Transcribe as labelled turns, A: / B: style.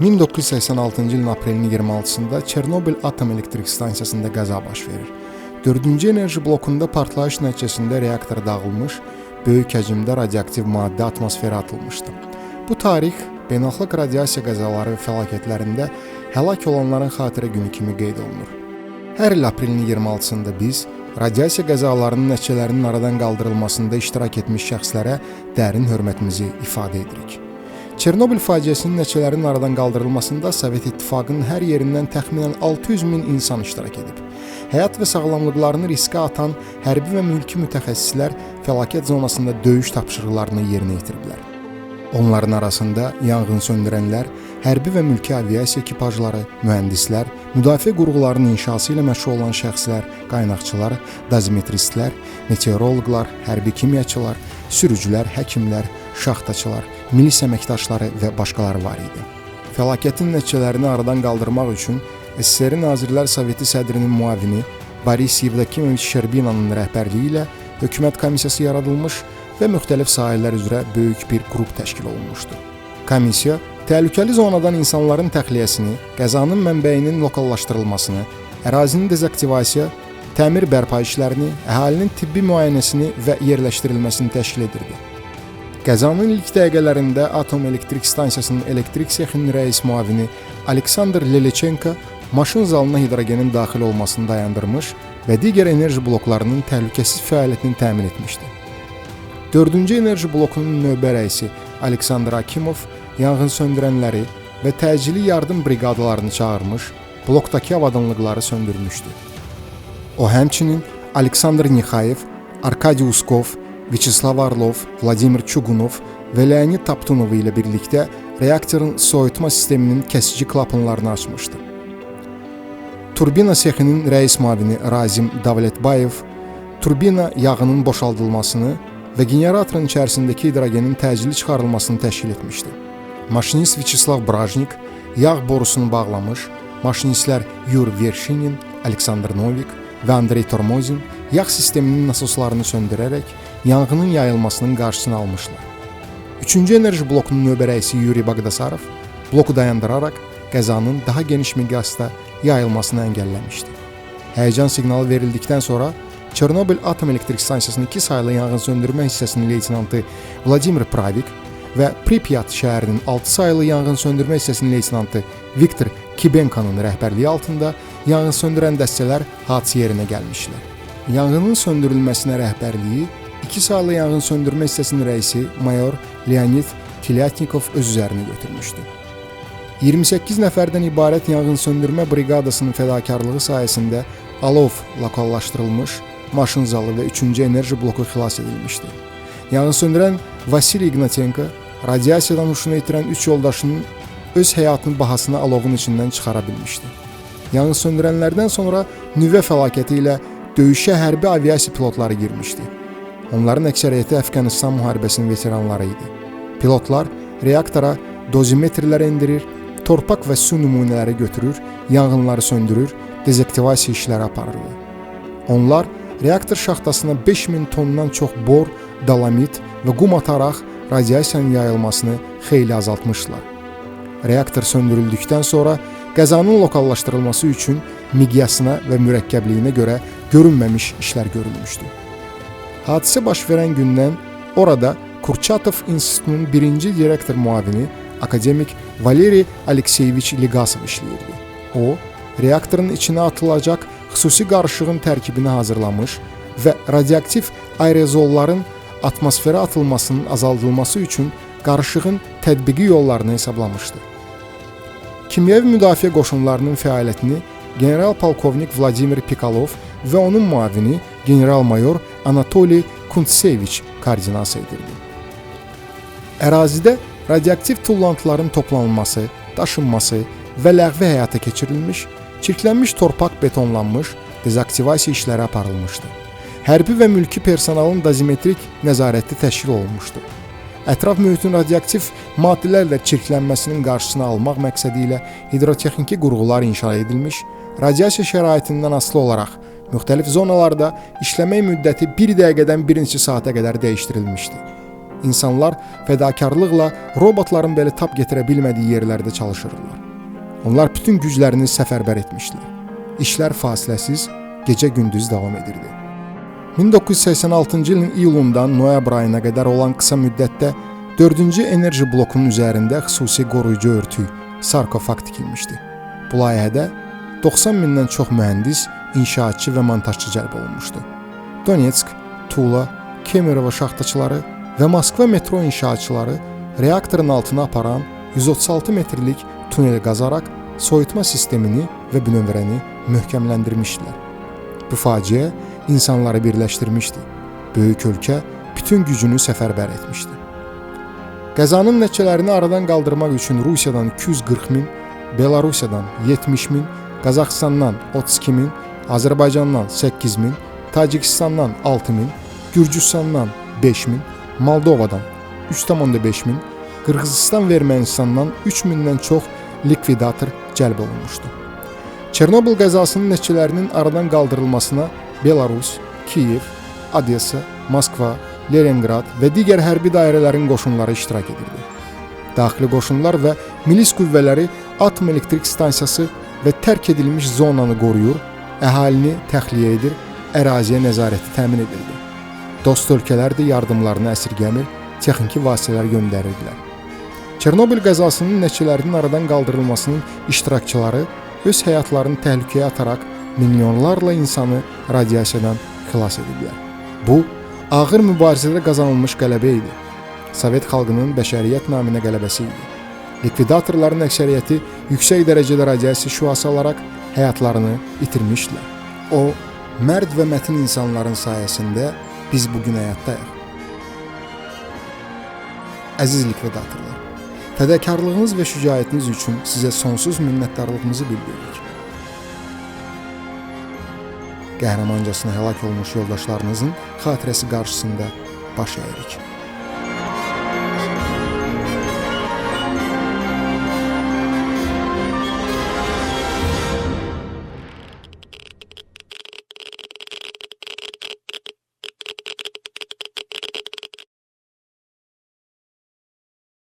A: 1986-cı ilin aprelinin 26-sında Çernobil Atom Elektrik Stansiyasında qəza baş verir. 4-cü enerji blokunda partlayış nəticəsində reaktor dağılmış, böyük həcmdə radioaktiv maddə atmosferə atılmışdı. Bu tarix beynəlxalq radiasiya qəzaları və fəlakətlərində həlak olanların xatirə günü kimi qeyd olunur. Hər il aprelin 26-sında biz radiasiya qəzalarının nəticələrinin aradan qaldırılmasında iştirak etmiş şəxslərə dərin hörmətimizi ifadə edirik. Çernobil faciəsinin nəticələrinin aradan qaldırılmasında Sovet İttifaqının hər yerindən təxminən 600 min insan iştirak edib. Həyat və sağlamlıqlarını riskə atan hərbi və mülki mütəxəssislər fəlakət zonasında döyüş tapşırıqlarını yerinə yetiriblər. Onların arasında yanğın söndürənlər, hərbi və mülki aviasiya ekipajları, mühəndislər, müdafiə qurğularının inşası ilə məşğul olan şəxslər, qaynaqçılar, dozimetristlər, meteoroloqlar, hərbi kimyaçılar, sürücülər, həkimlər, şaxtaçılar, milis əməkdaşları və başqaları var idi. Fəlakətin nəticələrini aradan qaldırmaq üçün SSR Nazirlər Soveti sədrinin müavini Boris Yevdokimoviç Sherbinanın rəhbərliyi ilə hökumət komissiyası yaradılmış və müxtəlif sahələr üzrə böyük bir qrup təşkil olunmuşdu. Komissiya təhlükəli zonadan insanların təxliyəsini, qəzanın mənbəyinin lokallaşdırılmasını, ərazinin dezaktivasiya, təmir bərpa işlərini, əhalinin tibbi müayinəsini və yerləşdirilməsini təşkil edirdi. Qəzanın ilk dəqiqələrində Atom Elektrik Stansiyasının elektrik sexinin rəis müavini Aleksandr Lelechenko maşın zalına hidrogenin daxil olmasını dayandırmış və digər enerji bloklarının təhlükəsiz fəaliyyətini təmin etmişdi. 4-cü enerji blokunun növbə rəisi Aleksandr Akimov yanğın söndürənləri və təcili yardım briqadalarını çağırmış, blokdakı avadanlıqları söndürmüşdü. O həmçinin Aleksandr Nixayev, Arkadi Uskov, Vyacheslav Orlov, Vladimir Çugunov və Leonid Taptunov ilə birlikdə reaktorun soyutma sisteminin kəsici klapanlarını açmışdı. Turbina sexinin rəis müavini Razim Davletbayev turbina yağının boşaldılmasını və generatorun içərisindəki hidrogenin təcili çıxarılmasını təşkil etmişdi. Maşinist Vyacheslav Brajnik yağ borusunu bağlamış, maşinistlər Yuri Vershinin, Aleksandr Novik və Andrey Tormozin yağ sisteminin nasoslarını söndürərək yanğının yayılmasının qarşısını almışlar. 3-cü enerji blokunun növbə rəisi Yuri Bagdasarov bloku dayandıraraq qəzanın daha geniş miqyasda yayılmasını əngəlləmişdi. Həyəcan siqnalı verildikdən sonra Çernobil Atom Elektrik Stansiyasının 2 saylı yanğın söndürmə hissəsinin leytenantı Vladimir Pravik və Pripyat şəhərinin 6 saylı yanğın söndürmə hissəsinin leytenantı Viktor Kibenkanın rəhbərliyi altında yanğın söndürən dəstələr hadisə yerinə gəlmişlər. Yanğının söndürülməsinə rəhbərliyi 2 saylı yanğın söndürmə hissəsinin rəisi mayor Leonid Tilyatnikov öz üzərinə götürmüşdü. 28 nəfərdən ibarət yanğın söndürmə briqadasının fədakarlığı sayəsində alov lokallaşdırılmış, maşın zalı və 3-cü enerji bloku xilas edilmişdi. Yanğın söndürən Vasiliy Ignatenko radiasiyadan huşunu itirən 3 yoldaşının öz həyatının bahasına alovun içindən çıxara bilmişdi. Yanğın söndürənlərdən sonra nüvə fəlakəti ilə döyüşə hərbi aviasiya pilotları girmişdi. Onların əksəriyyəti Əfqanistan müharibəsinin veteranları idi. Pilotlar reaktora dozimetrlər endirir, torpaq və su nümunələri götürür, yanğınları söndürür, dezaktivasiya işləri aparırdı. Onlar reaktor şaxtasına 5000 tondan çox bor, dolomit və qum ataraq radiasiyanın yayılmasını xeyli azaltmışdılar. Reaktor söndürüldükdən sonra qəzanın lokallaşdırılması üçün miqyasına və mürəkkəbliyinə görə görünməmiş işlər görülmüşdü. Hadisə baş verən gündən orada Kurchatov İnstitutunun 1-ci direktor müavini akademik Valeri Alekseyeviç Ligasov işləyirdi. O, reaktorun içinə atılacaq xüsusi qarışığın tərkibini hazırlamış və radioaktiv aerozolların atmosferə atılmasının azaldılması üçün qarışığın tətbiqi yollarını hesablamışdı. Kimyəvi müdafiə qoşunlarının fəaliyyətini general-polkovnik Vladimir Pikalov və onun müavini general-mayor Anatoliy Kuntseviç koordinasiya edirdi. Ərazidə radioaktiv tullantıların toplanılması, daşınması və ləğvi həyata keçirilmiş, çirklənmiş torpaq betonlanmış, dezaktivasiya işləri aparılmışdı. Hərbi və mülki personalın dozimetrik nəzarəti təşkil olunmuşdu. Ətraf mühitin radioaktiv maddələrlə çirklənməsinin qarşısını almaq məqsədi ilə hidrotexniki qurğular inşa edilmiş, radiasiya şəraitindən asılı olaraq müxtəlif zonalarda işləmək müddəti 1 dəqiqədən bir neçə saata qədər dəyişdirilmişdi. İnsanlar fədakarlıqla robotların belə tab gətirə bilmədiyi yerlərdə çalışırlar. Onlar bütün güclərini səfərbər etmişlər. İşlər fasiləsiz, gecə-gündüz davam edirdi. 1986-cı ilin iyulundan noyabr ayına qədər olan qısa müddətdə 4-cü enerji blokunun üzərində xüsusi qoruyucu örtük, sarkofaq tikilmişdi. Bu layihədə 90 mindən çox mühəndis, inşaatçı və montajçı cəlb olunmuşdu. Donetsk, Tula, Kemerovo şaxtaçıları və Moskva metro inşaatçıları reaktorun altına aparan 136 metrlik tunel qazaraq soyutma sistemini və bünövrəni möhkəmləndirmişdilər. Bu faciə insanları birləşdirmişdi. Böyük ölkə bütün gücünü səfərbər etmişdi. Qəzanın nəticələrini aradan qaldırmaq üçün Rusiyadan 240 min, Belarusiyadan 70 min, Qazaxıstandan 32 min, Azərbaycandan 8 min, Tacikistandan 6 min, Gürcüstandan 5 min, Moldovadan 3,5 min, Qırğızistan və Ermənistandan 3 mindən çox likvidator cəlb olunmuşdu. Çernobıl qəzasının nəticələrinin aradan qaldırılmasına Belarus, Kiyev, Odessa, Moskva, Leningrad və digər hərbi dairələrin qoşunları iştirak edirdi. Daxili qoşunlar və milis qüvvələri atom elektrik stansiyası və tərk edilmiş zonanı qoruyur, əhalini təxliyə edir, əraziyə nəzarəti təmin edirdi. Dost ölkələr də yardımlarını əsirgəmir, texniki vasitələr göndərirdilər. Çernobıl qəzasının nəticələrinin aradan qaldırılmasının iştirakçıları öz həyatlarını təhlükəyə ataraq milyonlarla insanı radiasiyadan xilas ediblər. Bu, ağır mübarizədə qazanılmış qələbə idi. Sovet xalqının bəşəriyyət naminə qələbəsi idi. Likvidatorların əksəriyyəti yüksək dərəcədə radiasiya şüası alaraq həyatlarını itirmişdilər. O, mərd və mətin insanların sayəsində biz bugün həyatdayıq. Əziz likvidatorlar, fədakarlığınız və şücaətiniz üçün sizə sonsuz minnətdarlığımızı bildiririk. Qəhrəmancasına həlak olmuş yoldaşlarınızın xatirəsi qarşısında baş əyirik.